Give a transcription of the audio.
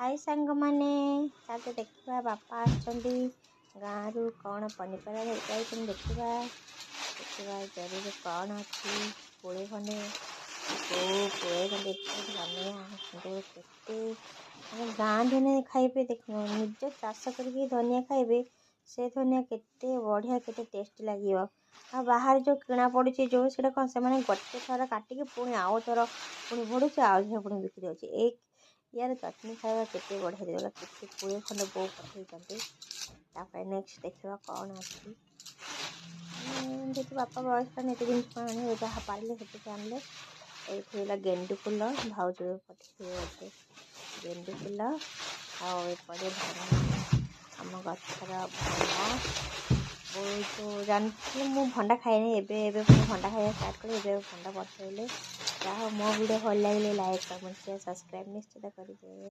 हाय सांग माने चाल देखा बापा आसछंती गाँव कौन पनीपरिया धरिक देखा देखा जरूर कौन अच्छी पुड़े खंडे पुड़े खंडे धनिया केते गाँ धनिया खाइबे देख निज चाष करके धनिया खाइबे से धनिया केते बढ़िया केते टेस्टी लगे आ बाहर जो किणा पड़ी जो से कौन से गोटे थर काटिकी पुणी आउ थर पुणी बढ़ुचे आउ पुणी बिक्री होची एक यार चटनी खाଇବା केते बढ़िया देला केते पुड़े खंडे बो पठेइचंती तापर नेक्स्ट देखिबा कौन अछि देखि बापा बयस नेते दिन आने जहाँ पारे से आनले ये गेंडु फुल भाउज पठे बोलते गेंडु फुल आउे आम गचर भंडा बहुत जानते मु भंडा खाए एबे भंडा खाया स्टार्ट कर भंडा पठेले जहाँ मो वीडियो भल लगे लाइक कमेंट शेयर सब्सक्राइब निश्चित करेंगे।